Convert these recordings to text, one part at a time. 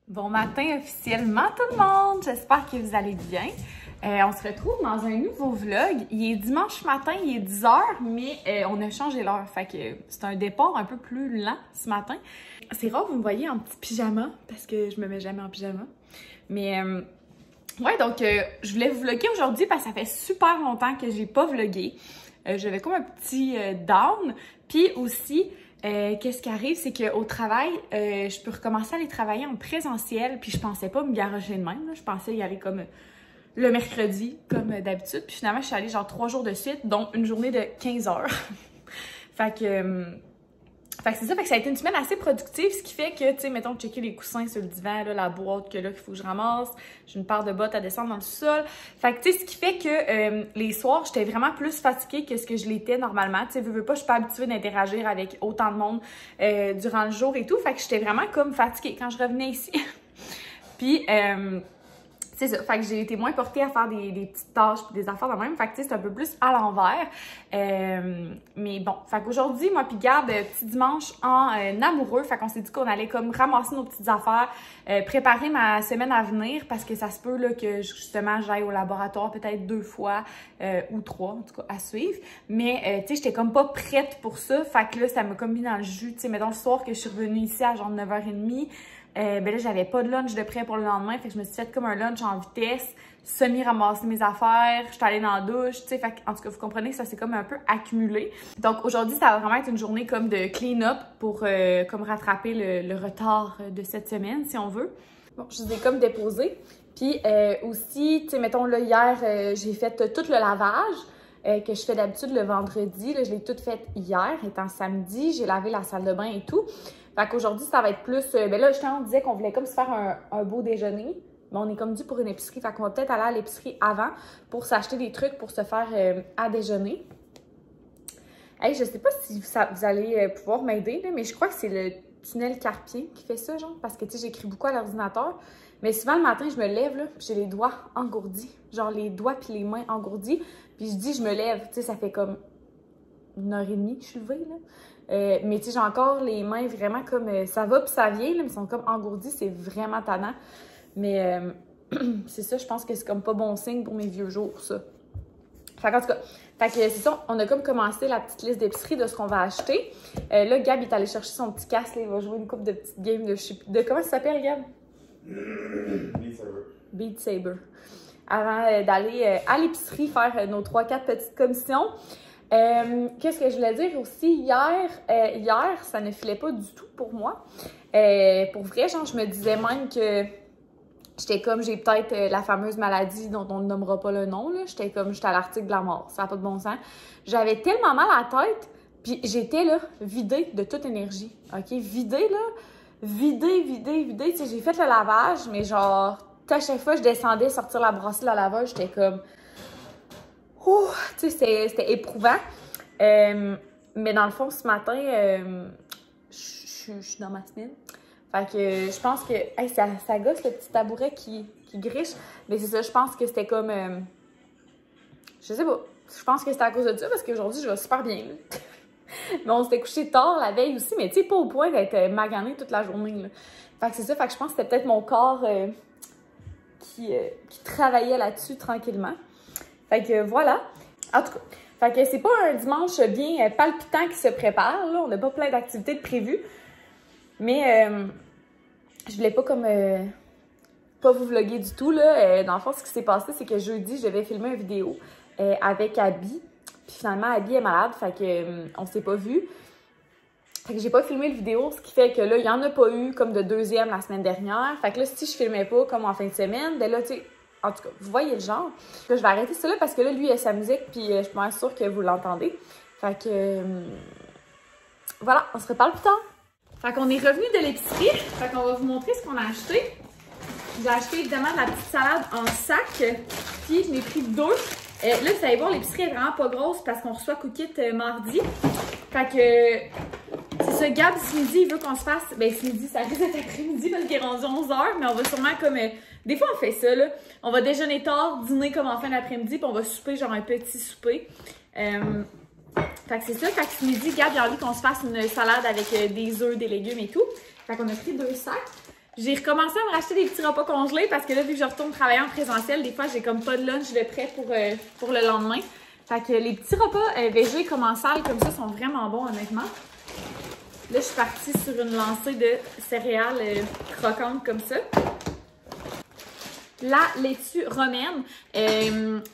Bon matin officiellement tout le monde! J'espère que vous allez bien. On se retrouve dans un nouveau vlog. Il est dimanche matin, il est 10 h, mais on a changé l'heure. Fait que c'est un départ un peu plus lent ce matin. C'est rare que vous me voyez en petit pyjama parce que je me mets jamais en pyjama. Mais ouais, donc je voulais vous vlogger aujourd'hui parce que ça fait super longtemps que j'ai pas vlogué. J'avais comme un petit down. Puis aussi, qu'est-ce qui arrive, c'est qu'au travail, je peux recommencer à aller travailler en présentiel, puis je pensais pas me garocher de même, là. Je pensais y aller comme le mercredi, comme d'habitude, puis finalement, je suis allée genre 3 jours de suite, dont une journée de 15 heures. Fait que c'est ça, fait que ça a été une semaine assez productive, ce qui fait que, tu sais, mettons, checker les coussins sur le divan, là, la boîte que là, qu'il faut que je ramasse, j'ai une paire de bottes à descendre dans le sol. Fait que, tu sais, ce qui fait que les soirs, j'étais vraiment plus fatiguée que ce que je l'étais normalement. Tu sais, veux pas, je suis pas habituée d'interagir avec autant de monde durant le jour et tout. Fait que j'étais vraiment comme fatiguée quand je revenais ici. Puis, c'est ça, fait que j'ai été moins portée à faire des petites tâches et des affaires de même. Fait que tu sais, c'est un peu plus à l'envers. Mais bon, fait qu'aujourd'hui, moi puis Gab, petit dimanche en amoureux. Fait qu'on s'est dit qu'on allait comme ramasser nos petites affaires, préparer ma semaine à venir parce que ça se peut là, que justement j'aille au laboratoire peut-être 2 fois ou 3, en tout cas, à suivre. Mais tu sais, j'étais comme pas prête pour ça. Fait que là, ça m'a comme mis dans le jus. Tu sais, mettons le soir que je suis revenue ici à genre 9h30. Ben là, j'avais pas de lunch de prêt pour le lendemain, fait que je me suis fait comme un lunch en vitesse, semi-ramasser mes affaires, je suis allée dans la douche, tu sais, fait en tout cas, vous comprenez que ça s'est comme un peu accumulé. Donc aujourd'hui, ça va vraiment être une journée comme de clean-up pour comme rattraper le retard de cette semaine, si on veut. Bon, je les ai comme déposés. Puis aussi, tu sais, mettons là, hier, j'ai fait tout le lavage. Que je fais d'habitude le vendredi. Là, je l'ai tout fait hier, étant samedi. J'ai lavé la salle de bain et tout. Fait qu'aujourd'hui, ça va être plus... ben là, justement, on disait qu'on voulait comme se faire un beau déjeuner. Mais on est comme dû pour une épicerie. Fait qu'on va peut-être aller à l'épicerie avant pour s'acheter des trucs pour se faire à déjeuner. Hey, je sais pas si vous allez pouvoir m'aider, mais je crois que c'est le tunnel carpien qui fait ça, genre. Parce que, tu sais, j'écris beaucoup à l'ordinateur. Mais souvent, le matin, je me lève, là, puis j'ai les doigts engourdis. Genre, les doigts puis les mains engourdis. Puis je dis, je me lève. Tu sais, ça fait comme 1h30 que je suis levée, là. Mais tu sais, j'ai encore les mains vraiment comme... ça va puis ça vient, là, mais ils sont comme engourdis. C'est vraiment tannant. Mais c'est ça, je pense que c'est comme pas bon signe pour mes vieux jours, ça. Fait qu'en tout cas, c'est ça, on a comme commencé la petite liste d'épicerie de ce qu'on va acheter. Là, Gab est allé chercher son petit casque, là, il va jouer une couple de petites games de comment ça s'appelle, Gab? Beat Saber. Beat Saber. Avant d'aller à l'épicerie faire nos 3-4 petites commissions. Qu'est-ce que je voulais dire aussi? Hier, ça ne filait pas du tout pour moi. Pour vrai, genre, je me disais même que j'étais comme, j'ai peut-être la fameuse maladie dont on ne nommera pas le nom, là. J'étais à l'article de la mort. Ça n'a pas de bon sens. J'avais tellement mal à la tête, puis j'étais, là, vidée de toute énergie. OK? Vidée, là. Vidée. Tu sais, j'ai fait le lavage, mais genre, à chaque fois que je descendais sortir la brassée de la laveuse, j'étais comme... Ouh! Tu sais, c'était éprouvant. Mais dans le fond, ce matin, je suis dans ma semaine. Fait que je pense que... Hey, ça gosse le petit tabouret qui griche. Mais c'est ça, je pense que c'était comme... je sais pas. Je pense que c'était à cause de ça, parce qu'aujourd'hui, je vais super bien. Mais on s'était couché tard la veille aussi, mais tu sais, pas au point d'être maganée toute la journée, là. Fait que c'est ça, fait que je pense que c'était peut-être mon corps qui travaillait là-dessus tranquillement. Fait que voilà. En tout cas, fait que c'est pas un dimanche bien palpitant qui se prépare, là. On n'a pas plein d'activités de prévues. Mais je voulais pas comme... pas vous vlogger du tout, là. Dans le fond, ce qui s'est passé, c'est que jeudi, je devais filmer une vidéo avec Abby. Puis finalement, Abby est malade, fait que on s'est pas vu. Fait que j'ai pas filmé le vidéo, ce qui fait que là, il y en a pas eu comme de deuxième la semaine dernière. Fait que là, si je filmais pas comme en fin de semaine, ben là, tu sais, en tout cas, vous voyez le genre. Là, je vais arrêter ça là parce que là, lui, il a sa musique, puis je suis pas sûre que vous l'entendez. Fait que voilà, on se reparle plus tard. Fait qu'on est revenu de l'épicerie. Fait qu'on va vous montrer ce qu'on a acheté. j'ai acheté évidemment de la petite salade en sac. Puis je n'ai pris 2. Là, vous allez voir, l'épicerie est vraiment pas grosse parce qu'on reçoit Cookit mardi. Fait que c'est ça, Gab, ce midi, il veut qu'on se fasse. Ben, ce midi, ça risque d'être après-midi parce qu'il est rendu 11h, mais on va sûrement comme. Des fois, on fait ça, là. On va déjeuner tard, dîner comme en fin d'après-midi, puis on va souper, genre un petit souper. Fait que c'est ça. Fait que ce midi, Gab, il a envie qu'on se fasse une salade avec des œufs, des légumes et tout. Fait qu'on a pris 2 sacs. J'ai recommencé à me racheter des petits repas congelés parce que là, vu que je retourne travailler en présentiel, des fois, j'ai comme pas de lunch de prêt pour le lendemain. Fait que les petits repas végés comme en salle, comme ça, sont vraiment bons, honnêtement. Là, je suis partie sur une lancée de céréales croquantes comme ça. La laitue romaine.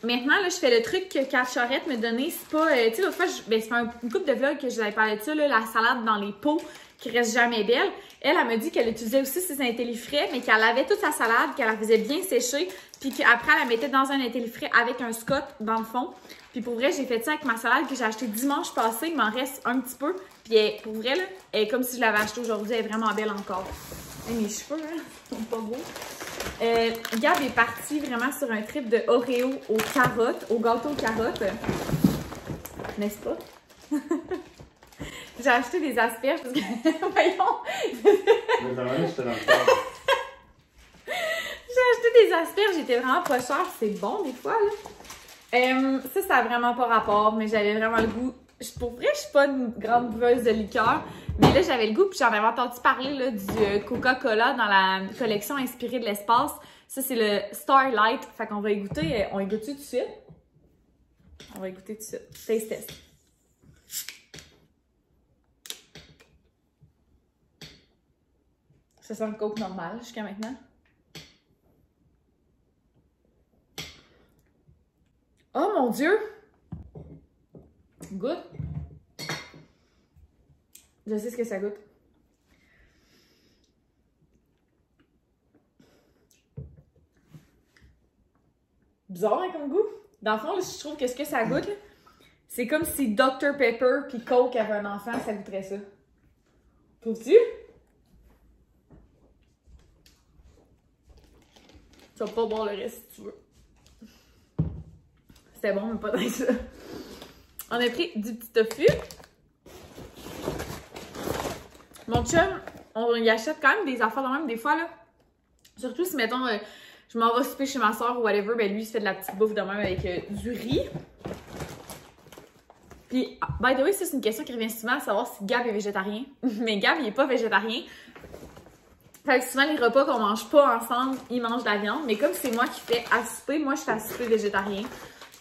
Maintenant, là, je fais le truc que Kat Charette me donnait. C'est pas... tu sais, l'autre fois, ben, c'est une couple de vlogs que je vous avais parlé de ça, là, la salade dans les pots qui reste jamais belle. Elle me dit qu'elle utilisait aussi ses intellifrais, mais qu'elle avait toute sa salade, qu'elle la faisait bien sécher, puis qu'après, elle la mettait dans un intellifrais avec un scotch dans le fond. Puis pour vrai, j'ai fait ça avec ma salade que j'ai achetée dimanche passé. Il m'en reste un petit peu. Puis pour vrai, là, elle est comme si je l'avais achetée aujourd'hui. Elle est vraiment belle encore. Et mes cheveux, hein, sont pas beaux. Gab est parti vraiment sur un trip de Oreo aux carottes, au gâteau aux carottes. N'est-ce pas? J'ai acheté des asperges parce que... Voyons! J'ai acheté des asperges, j'étais vraiment pas chère. C'est bon des fois, là. Ça a vraiment pas rapport, mais j'avais vraiment le goût. Pour vrai, je suis pas une grande buveuse de liqueur, mais là, j'avais le goût, puis j'en avais entendu parler là, du Coca-Cola dans la collection inspirée de l'espace. Ça, c'est le Starlight. Fait qu'on va y goûter. On y goûte tout de suite? On va y goûter tout de suite. Taste test. Ça sent le Coke normal jusqu'à maintenant. Oh mon Dieu! Goûte. Je sais ce que ça goûte. Bizarre hein, comme goût. Dans le fond, là, je trouve que ce que ça goûte, c'est comme si Dr Pepper puis Coke avait un enfant, ça goûterait ça. Trouves-tu? Tu vas pas boire le reste si tu veux. C'était bon, mais pas tant que ça. On a pris du petit tofu. Mon chum, on y achète quand même des affaires de même des fois, là. Surtout si, mettons, je m'en vais souper chez ma soeur ou whatever, ben lui, il se fait de la petite bouffe de même avec du riz. Puis, by the way, ça, c'est une question qui revient souvent, à savoir si Gab est végétarien. Mais Gab, il est pas végétarien. Fait que souvent, les repas qu'on mange pas ensemble, il mange de la viande. Mais comme c'est moi qui fais à souper, moi, je fais à souper végétarien.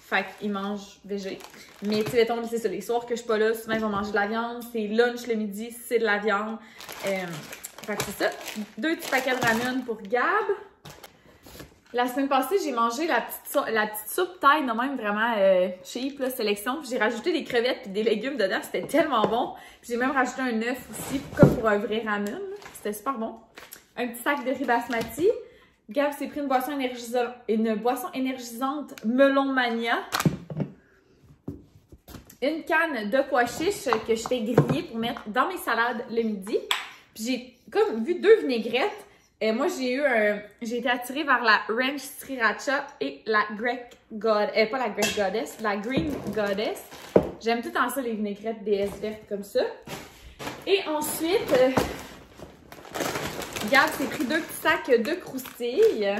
Fait qu'il mange végé. Mais tu sais, c'est ça, les soirs que je suis pas là, souvent ils vont manger de la viande. C'est lunch le midi, c'est de la viande. Fait que c'est ça. 2 petits paquets de ramen pour Gab. La semaine passée, j'ai mangé la petite soupe taille, de même vraiment cheap, là, sélection. J'ai rajouté des crevettes et des légumes dedans, c'était tellement bon. J'ai même rajouté un œuf aussi, comme pour un vrai ramen. C'était super bon. Un petit sac de riz basmati. Gab s'est pris une boisson énergisante Melon Mania. Une canne de pois chiches que je fais griller pour mettre dans mes salades le midi. Puis j'ai comme vu 2 vinaigrettes. Moi, j'ai été attirée vers la Ranch Sriracha et la Greek Goddess. Pas la Greek Goddess, la Green Goddess. J'aime tout en ça, les vinaigrettes DS vertes comme ça. Et ensuite, Gab s'est pris 2 petits sacs de croustilles.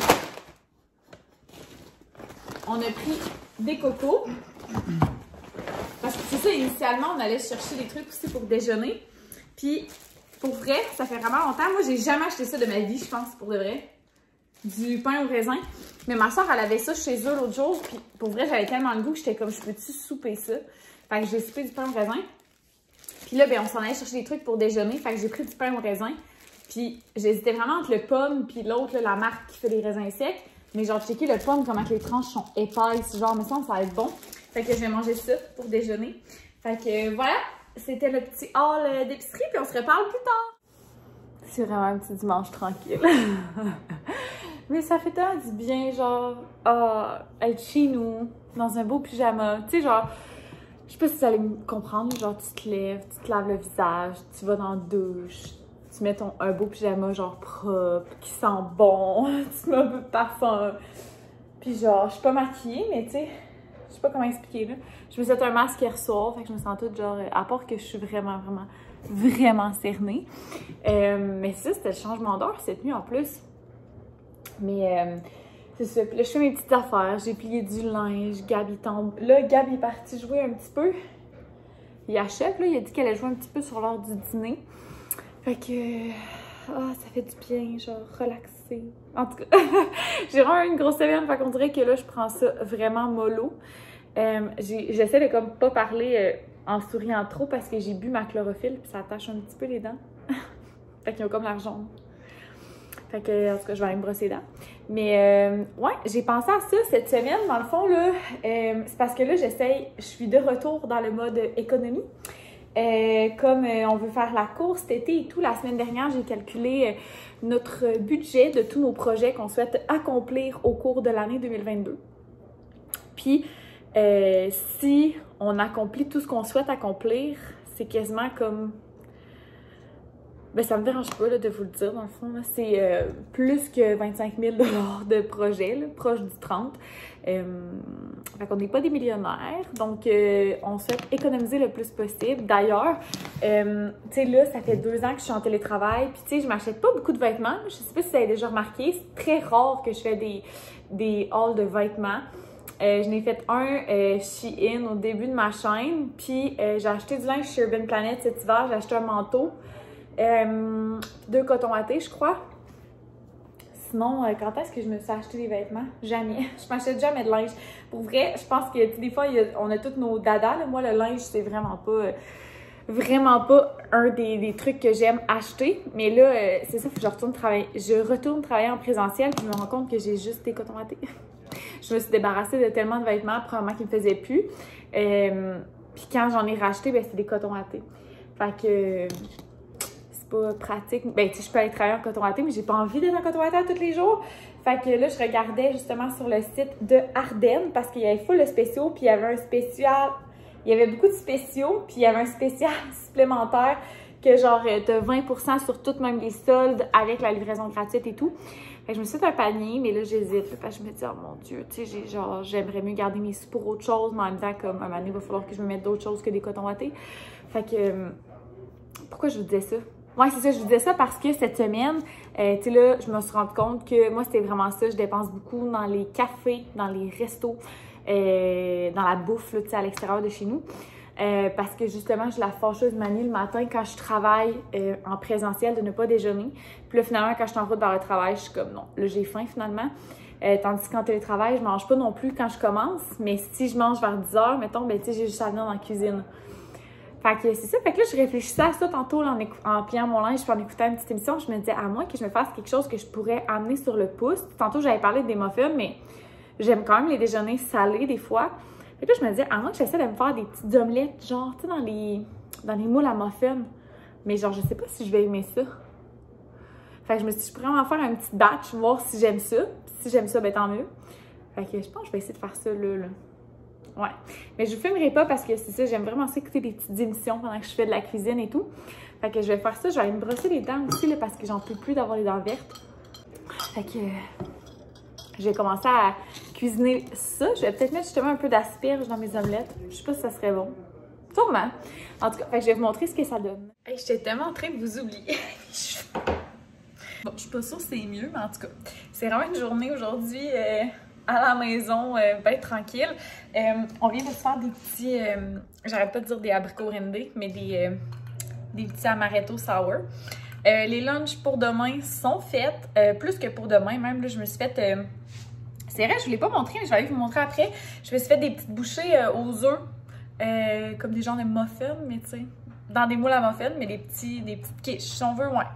On a pris des cocos. Parce que c'est ça, initialement, on allait chercher des trucs aussi pour déjeuner. Puis, pour vrai, ça fait vraiment longtemps. Moi, j'ai jamais acheté ça de ma vie, je pense, pour de vrai. Du pain au raisin. Mais ma soeur, elle avait ça chez eux l'autre jour. Puis, pour vrai, j'avais tellement le goût que j'étais comme, je peux-tu souper ça? Fait que j'ai soupé du pain au raisin. Puis là, ben, on s'en allait chercher des trucs pour déjeuner. Fait que j'ai pris du pain au raisin. Puis, j'hésitais vraiment entre le pomme puis l'autre, la marque qui fait des raisins secs. Mais genre, checker le pomme, comment que les tranches sont épaisses. Genre, mais ça va être bon. Fait que je vais manger ça pour déjeuner. Fait que voilà, c'était le petit haul d'épicerie. Puis on se reparle plus tard. C'est vraiment un petit dimanche tranquille. Mais ça fait tellement du bien, genre, être chez nous, dans un beau pyjama. Tu sais, genre, je sais pas si vous allez me comprendre. Genre, tu te lèves, tu te laves le visage, tu vas dans la douche. tu mets un beau pyjama genre propre, qui sent bon, tu mets un peu de parfum. Puis genre, je suis pas maquillée, mais tu sais, je sais pas comment expliquer là. Je me suis fait un masque hier soir, fait que je me sens toute genre, à part que je suis vraiment cernée. Mais ça, c'était le changement d'heure cette nuit en plus. Mais c'est ça, puis là je fais mes petites affaires, j'ai plié du linge, Gab il tombe. Là, Gab est parti jouer un petit peu. Il achève, là, il a dit qu'elle allait jouer un petit peu sur l'heure du dîner. Fait que, ça fait du bien, genre, relaxer. En tout cas, j'ai vraiment une grosse semaine, fait qu'on dirait que là, je prends ça vraiment mollo. J'essaie de comme pas parler en souriant trop parce que j'ai bu ma chlorophylle, puis ça attache un petit peu les dents. Fait qu'ils ont comme l'air jaune. Fait que, en tout cas, je vais aller me brosser les dents. Mais, ouais, j'ai pensé à ça cette semaine. Dans le fond, là, c'est parce que là, je suis de retour dans le mode économie. Comme on veut faire la course cet été et tout, la semaine dernière, j'ai calculé notre budget de tous nos projets qu'on souhaite accomplir au cours de l'année 2022. Puis, si on accomplit tout ce qu'on souhaite accomplir, c'est quasiment comme... Ben, ça me dérange pas là, de vous le dire, dans le fond. C'est plus que 25 000 $ de projet, là, proche du 30. Fait qu'on n'est pas des millionnaires, donc on souhaite économiser le plus possible. D'ailleurs, tu sais, là, ça fait 2 ans que je suis en télétravail, puis tu sais, je m'achète pas beaucoup de vêtements. Je sais pas si vous avez déjà remarqué, c'est très rare que je fais des hauls de vêtements. Je n'ai fait un Shein au début de ma chaîne, puis j'ai acheté du linge chez Urban Planet cet hiver, j'ai acheté un manteau. 2 cotons wattés, je crois. Sinon, quand est-ce que je me suis acheté des vêtements? Jamais. Je m'achète jamais de linge. Pour vrai, je pense que des fois, on a tous nos dadas. Là. Moi, le linge, c'est vraiment pas un des trucs que j'aime acheter. Mais là, c'est ça, faut que je retourne travailler. Je retourne travailler en présentiel, puis je me rends compte que j'ai juste des cotons wattés. Je me suis débarrassée de tellement de vêtements, probablement qu'ils me faisaient plus. Puis quand j'en ai racheté, ben c'est des cotons wattés. Fait que... pas pratique. Ben, tu sais, je peux aller travailler en coton watté, mais j'ai pas envie d'être en coton watté tous les jours. Fait que là, je regardais justement sur le site de Ardennes parce qu'il y avait full de spéciaux, puis il y avait un spécial. Il y avait beaucoup de spéciaux, puis il y avait un spécial supplémentaire que genre, t'as 20% sur tout, même les soldes avec la livraison gratuite et tout. Fait que je me suis fait un panier, mais là, j'hésite. Parce que je me dis, oh mon Dieu, tu sais, genre, j'aimerais mieux garder mes sous pour autre chose, mais en même temps, comme un moment donné, il va falloir que je me mette d'autres choses que des cotons wattés. Fait que, pourquoi je vous disais ça? Ouais, c'est ça, je vous disais ça parce que cette semaine, tu sais là, je me suis rendu compte que moi, c'était vraiment ça. Je dépense beaucoup dans les cafés, dans les restos, dans la bouffe, tu sais, à l'extérieur de chez nous. Parce que justement, j'ai la fâcheuse manie le matin quand je travaille en présentiel de ne pas déjeuner. Puis là, finalement, quand je suis en route vers le travail, je suis comme non, là, j'ai faim finalement. Tandis qu'en télétravail, je mange pas non plus quand je commence. Mais si je mange vers 10 h, mettons, ben tu sais, j'ai juste à venir dans la cuisine. Fait que c'est ça. Fait que là, je réfléchissais à ça tantôt là, en pliant mon linge puis en écoutant une petite émission. Je me disais, à moins que je me fasse quelque chose que je pourrais amener sur le pouce. Tantôt, j'avais parlé des muffins, mais j'aime quand même les déjeuners salés des fois. Fait que là, je me disais, à moins que j'essaie de me faire des petites omelettes, genre, tu sais, dans les moules à muffins. Mais genre, je sais pas si je vais aimer ça. Fait que je me suis dit, je pourrais en faire un petit batch, voir si j'aime ça. Puis si j'aime ça, ben tant mieux. Fait que je pense que je vais essayer de faire ça là. Ouais. Mais je vous filmerai pas parce que c'est ça, j'aime vraiment ça écouter des petites émissions pendant que je fais de la cuisine et tout. Fait que je vais faire ça, je vais aller me brosser les dents aussi là, parce que j'en peux plus d'avoir les dents vertes. Fait que je vais commencer à cuisiner ça. Je vais peut-être mettre justement un peu d'asperges dans mes omelettes. Je sais pas si ça serait bon. Sûrement. En tout cas, fait que je vais vous montrer ce que ça donne. Hey, j'étais tellement en train de vous oublier. Bon, je suis pas sûre que c'est mieux, mais en tout cas, c'est vraiment une journée aujourd'hui à la maison, bien tranquille. On vient de se faire des petits, j'arrête pas de dire des abricots rendés, mais des petits amaretto sour. Les lunchs pour demain sont faits, plus que pour demain même, là, je me suis fait, c'est vrai, je ne vous l'ai pas montré, mais je vais aller vous montrer après. Je me suis fait des petites bouchées aux œufs, comme des genres de muffins, mais tu sais, dans des moules à muffins, mais des petites quiches, si on veut, ouais.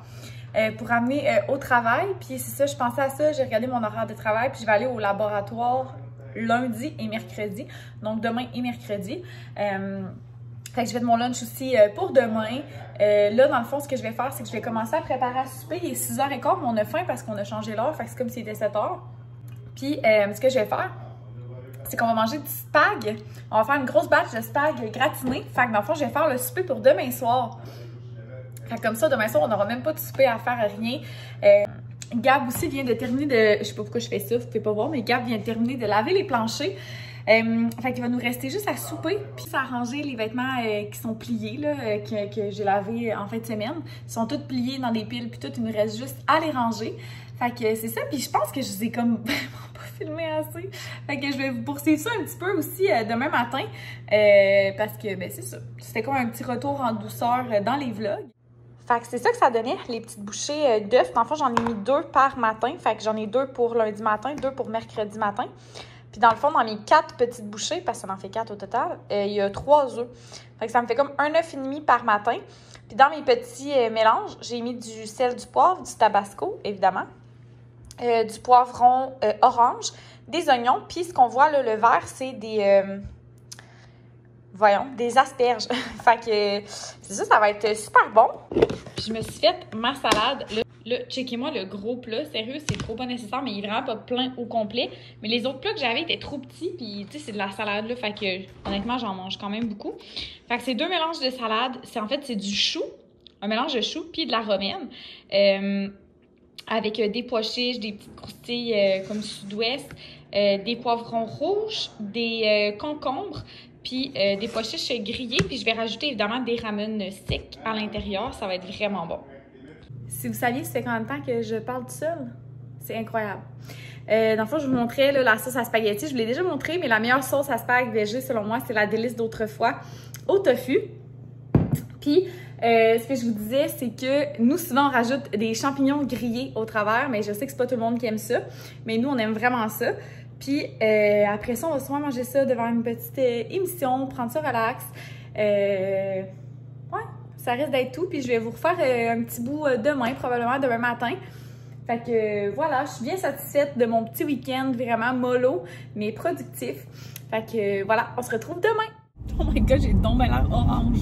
Pour amener au travail. Puis c'est ça, je pensais à ça, j'ai regardé mon horaire de travail, puis je vais aller au laboratoire lundi et mercredi. Donc demain et mercredi. Fait que je fais de mon lunch aussi pour demain. Là, dans le fond, ce que je vais faire, c'est que je vais commencer à préparer à souper. Il est 6h15, mais on a faim parce qu'on a changé l'heure. Fait que c'est comme s'il était 7h. Puis ce que je vais faire, c'est qu'on va manger du spag. On va faire une grosse batch de spag gratiné. Fait que dans le fond, je vais faire le souper pour demain soir. Fait que comme ça, demain soir, on n'aura même pas de souper à faire, rien. Gab aussi vient de terminer de... Je sais pas pourquoi je fais ça, vous pouvez pas voir, mais Gab vient de terminer de laver les planchers. Fait qu'il va nous rester juste à souper, puis à ranger les vêtements qui sont pliés, là, que j'ai lavés en fin de semaine. Ils sont tous pliés dans des piles, puis tout, il nous reste juste à les ranger. Fait que c'est ça, puis je pense que je vous ai comme vraiment pas filmé assez. Fait que je vais vous poursuivre ça un petit peu aussi demain matin, parce que, ben c'est ça. C'était comme un petit retour en douceur dans les vlogs. Fait que c'est ça que ça donnait, les petites bouchées d'œufs. Dans le fond, j'en ai mis 2 par matin. Fait que j'en ai 2 pour lundi matin, 2 pour mercredi matin. Puis dans le fond, dans mes 4 petites bouchées, parce que ça en fait 4 au total, il y a 3 œufs. Fait que ça me fait comme 1 œuf et demi par matin. Puis dans mes petits mélanges, j'ai mis du sel, du poivre, du tabasco, évidemment, du poivron orange, des oignons. Puis ce qu'on voit là, le vert, c'est des... des asperges. Fait que c'est ça, ça va être super bon. Puis je me suis fait ma salade. Là, checkez-moi le gros plat. Sérieux, c'est trop pas nécessaire, mais il est vraiment pas plein au complet. Mais les autres plats que j'avais étaient trop petits. Puis, tu sais, c'est de la salade, là. Fait que, honnêtement, j'en mange quand même beaucoup. Fait que c'est 2 mélanges de salade. En fait, c'est du chou. Un mélange de chou puis de la romaine. Avec des pois chiches, des petites croustilles comme sud-ouest, des poivrons rouges, des concombres, puis des pois chiches grillés. Puis je vais rajouter évidemment des ramen secs à l'intérieur. Ça va être vraiment bon. Si vous saviez, ça fait combien de temps que je parle tout seul? C'est incroyable. Dans le fond, je vous montrais là, la sauce à spaghetti. Je vous l'ai déjà montré, mais la meilleure sauce à spag végé, selon moi, c'est la délice d'autrefois au tofu. Puis, ce que je vous disais, c'est que nous, souvent, on rajoute des champignons grillés au travers, mais je sais que c'est pas tout le monde qui aime ça. Mais nous, on aime vraiment ça. Puis, après ça, on va souvent manger ça devant une petite émission, prendre ça relax. Ouais. Ça risque d'être tout, puis je vais vous refaire un petit bout demain, probablement demain matin. Fait que voilà, je suis bien satisfaite de mon petit week-end, vraiment mollo, mais productif. Fait que voilà, on se retrouve demain. Oh my god, j'ai donc bien l'air orange.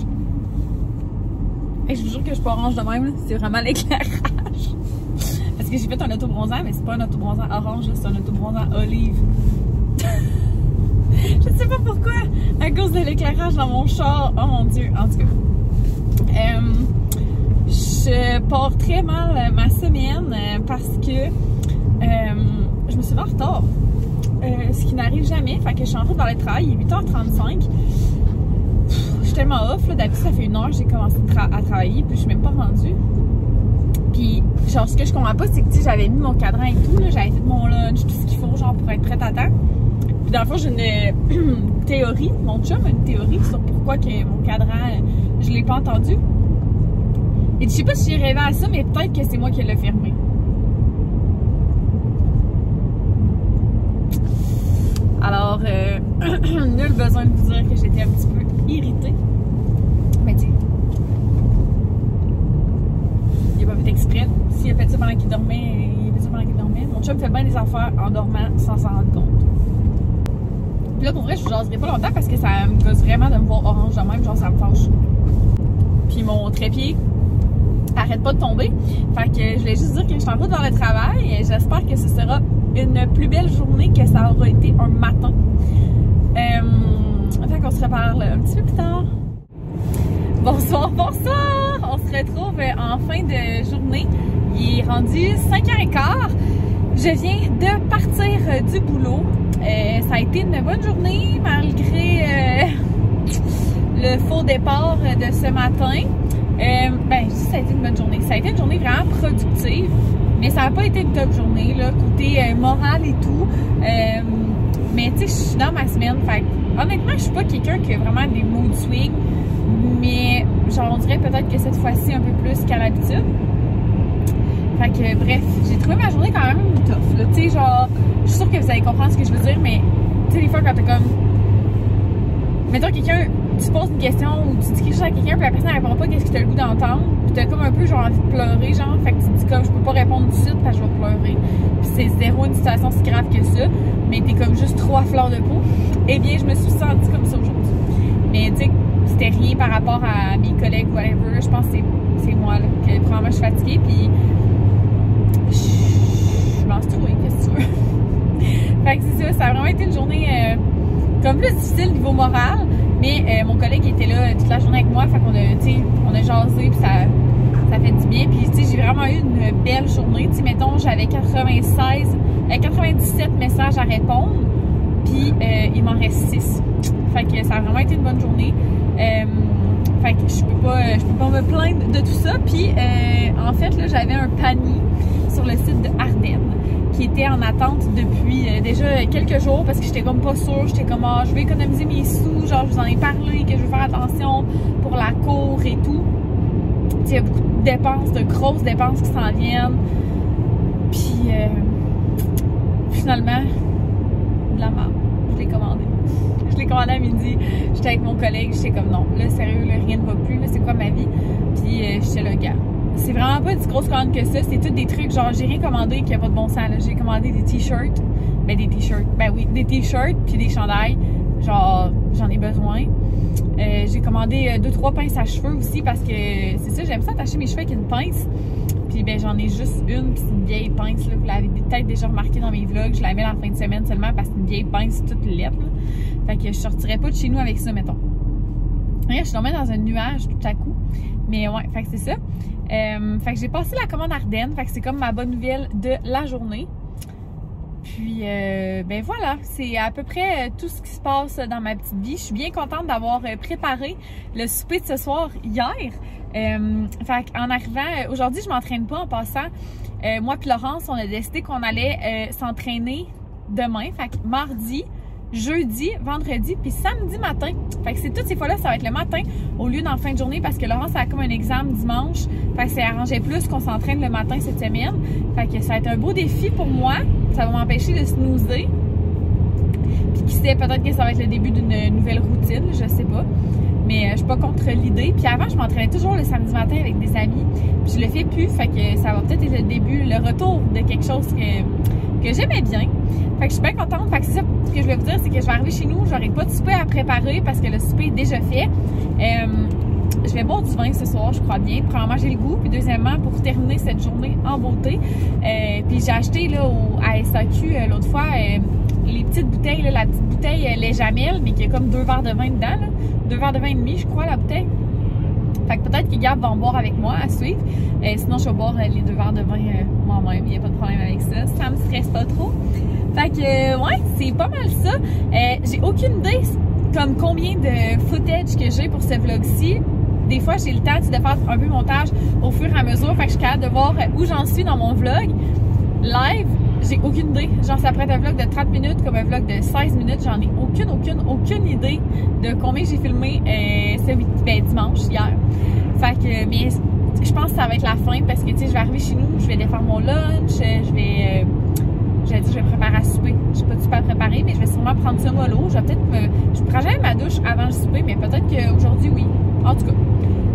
Et je vous jure que je suis pas orange de même, c'est vraiment l'éclairage. Parce que j'ai fait un autobronzant, mais c'est pas un autobronzant orange, c'est un autobronzant olive. Je sais pas pourquoi, à cause de l'éclairage dans mon char. Oh mon dieu, en tout cas. Je pars très mal ma semaine parce que je me suis mis en retard. Ce qui n'arrive jamais. Fait que je suis en route dans le travail, il est 8h35. Je suis tellement off. D'habitude, ça fait 1 heure que j'ai commencé à travailler, puis je suis même pas rendue. Puis, genre, ce que je comprends pas, c'est que j'avais mis mon cadran et tout. J'avais fait mon lunch, tout ce qu'il faut, genre, pour être prête à temps. Puis, dans le fond, j'ai une théorie. Mon chum a une théorie sur pourquoi que mon cadran, je l'ai pas entendu. Et je sais pas si j'ai rêvé à ça, mais peut-être que c'est moi qui l'ai fermé. Alors, nul besoin de vous dire que j'étais un petit peu irritée. Mais tu sais, il a pas fait exprès. S'il a fait ça pendant qu'il dormait, il a fait ça pendant qu'il dormait. Mon chum fait bien des affaires en dormant sans s'en rendre compte. Puis là, pour vrai, je vous jaserai pas longtemps parce que ça me gosse vraiment de me voir orange de même, genre ça me fâche. Puis mon trépied arrête pas de tomber. Fait que je voulais juste dire que je suis en route vers le travail et j'espère que ce sera une plus belle journée que ça aura été un matin. Fait qu'on se reparle un petit peu plus tard. Bonsoir, bonsoir! On se retrouve en fin de journée. Il est rendu 5h15. Je viens de partir du boulot. Ça a été une bonne journée malgré le faux départ de ce matin. Ben, ça a été une bonne journée. Ça a été une journée vraiment productive, mais ça n'a pas été une top journée, là, côté moral et tout. Mais tu sais, je suis dans ma semaine. Fait honnêtement, je suis pas quelqu'un qui a vraiment des mood swings, mais genre, on dirait peut-être que cette fois-ci un peu plus qu'à l'habitude. Fait que bref, j'ai trouvé ma journée quand même tough, là. Tu sais, genre, je suis sûre que vous allez comprendre ce que je veux dire, mais tu sais, des fois, quand t'es comme. Mettons, quelqu'un, tu poses une question ou tu dis quelque chose à quelqu'un, puis la personne ne répond pas, qu'est-ce que tu as le goût d'entendre, puis tu as comme un peu genre envie de pleurer, genre, fait que tu te dis comme je peux pas répondre tout de suite parce que je vais pleurer. Puis c'est zéro une situation si grave que ça, mais t'es comme juste trop à fleur de peau. Eh bien, je me suis sentie comme ça aujourd'hui. Mais tu sais, c'était rien par rapport à mes collègues, whatever. Je pense que c'est moi, là, que probablement je suis fatiguée, puis je m'en suis trouvée, qu'est-ce que tu veux. Fait que c'est ça, ça a vraiment été une journée comme plus difficile niveau moral, mais mon collègue était là toute la journée avec moi, fait qu'on a, tu sais, on a jasé, puis ça, Ça fait du bien. Puis, tu sais, j'ai vraiment eu une belle journée. Tu sais, mettons, j'avais 97 messages à répondre. Puis, il m'en reste 6. Fait que ça a vraiment été une bonne journée. Fait que je peux pas me plaindre de tout ça. Puis, en fait, là, j'avais un panier sur le site de Ardennes qui était en attente depuis déjà quelques jours parce que j'étais comme pas sûre. J'étais comme, je vais économiser mes sous. Genre, je vous en ai parlé, que je vais faire attention pour la cour et tout. Il y a beaucoup de dépenses, de grosses dépenses qui s'en viennent. Puis, finalement, de la merde. Je l'ai commandé. Je l'ai commandé à midi. J'étais avec mon collègue. J'étais comme, non, là, sérieux, là, rien ne va plus. Là, c'est quoi ma vie? Puis, j'étais là, gars. C'est vraiment pas une grosse commande que ça. C'est tout des trucs, genre, j'ai rien commandé qui a pas de bon sens. J'ai commandé des t-shirts. Ben, des t-shirts. Ben oui, des t-shirts puis des chandails. Genre, j'en ai besoin. J'ai commandé 2-3 pinces à cheveux aussi parce que c'est ça, j'aime ça attacher mes cheveux avec une pince. Puis ben j'en ai juste une, puis c'est une vieille pince, là. Vous l'avez peut-être déjà remarqué dans mes vlogs. Je la mets la fin de semaine seulement parce que c'est une vieille pince toute laide, là. Fait que je sortirais pas de chez nous avec ça, mettons. Regarde, je suis tombée dans un nuage tout à coup. Mais ouais, fait que c'est ça. Fait que j'ai passé la commande Ardennes. Fait que c'est comme ma bonne nouvelle de la journée. Puis, ben voilà, c'est à peu près tout ce qui se passe dans ma petite vie. Je suis bien contente d'avoir préparé le souper de ce soir hier. Fait qu'en arrivant, aujourd'hui, je m'entraîne pas en passant. Moi puis Laurence, on a décidé qu'on allait s'entraîner demain. Fait que mardi, jeudi, vendredi, puis samedi matin. Fait que c'est toutes ces fois-là, ça va être le matin au lieu d'en fin de journée parce que Laurence a comme un examen dimanche. Fait que c'est arrangé plus qu'on s'entraîne le matin cette semaine. Fait que ça va être un beau défi pour moi. Ça va m'empêcher de snoozer. Puis qui sait, peut-être que ça va être le début d'une nouvelle routine, je sais pas. Mais je suis pas contre l'idée. Puis avant, je m'entraînais toujours le samedi matin avec des amis. Puis je le fais plus. Fait que ça va peut-être être le début, le retour de quelque chose que j'aimais bien. Fait que je suis bien contente. Fait que c'est ça, ce que je vais vous dire, c'est que je vais arriver chez nous, j'aurai pas de souper à préparer parce que le souper est déjà fait. Je vais boire du vin ce soir, je crois bien. Premièrement, j'ai le goût. Puis deuxièmement, pour terminer cette journée en beauté. Puis j'ai acheté là à SAQ l'autre fois les petites bouteilles, là, la petite bouteille lait Jamel, mais qui a comme 2 verres de vin dedans. Là. 2 verres de vin et demi, je crois, la bouteille. Fait que peut-être que Gab va en boire avec moi à suivre. Sinon, je vais boire les 2 verres de vin moi-même. Il n'y a pas de problème avec ça. Ça me stresse pas trop. Fait que, ouais, c'est pas mal ça. J'ai aucune idée comme combien de footage que j'ai pour ce vlog-ci. Des fois, j'ai le temps de faire un peu montage au fur et à mesure. Fait que je suis capable de voir où j'en suis dans mon vlog. Live, j'ai aucune idée. Genre, ça pourrait être un vlog de 30 minutes comme un vlog de 16 minutes. J'en ai aucune idée de combien j'ai filmé dimanche, hier. Fait que, mais je pense que ça va être la fin parce que, tu sais, je vais arriver chez nous, je vais défaire mon lunch, je vais préparer à souper. Je suis pas super préparée, mais je vais sûrement prendre ça mollo. Je prends jamais ma douche avant le souper, mais peut-être qu'aujourd'hui, oui. En tout cas,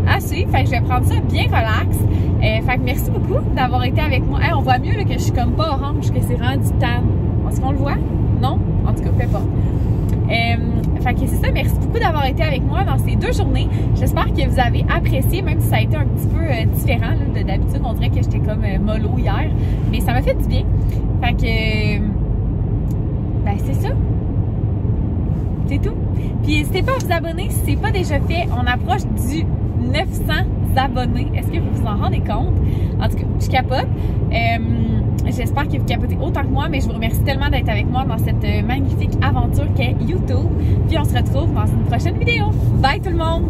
assez. Fait que je vais prendre ça bien relax. Fait que merci beaucoup d'avoir été avec moi. On voit mieux là, que je suis comme pas orange, que c'est vraiment du tan. Est-ce qu'on le voit? Non? En tout cas, peu importe. Fait que c'est ça, merci beaucoup d'avoir été avec moi dans ces 2 journées. J'espère que vous avez apprécié, même si ça a été un petit peu différent là, d'habitude. On dirait que j'étais comme mollo hier, mais ça m'a fait du bien. Fait que, ben c'est ça. C'est tout. Puis n'hésitez pas à vous abonner si c'est pas déjà fait. On approche du 900 abonnés. Est-ce que vous vous en rendez compte? En tout cas, je capote. J'espère que vous capotez autant que moi, mais je vous remercie tellement d'être avec moi dans cette magnifique aventure qu'est YouTube. Puis on se retrouve dans une prochaine vidéo. Bye tout le monde!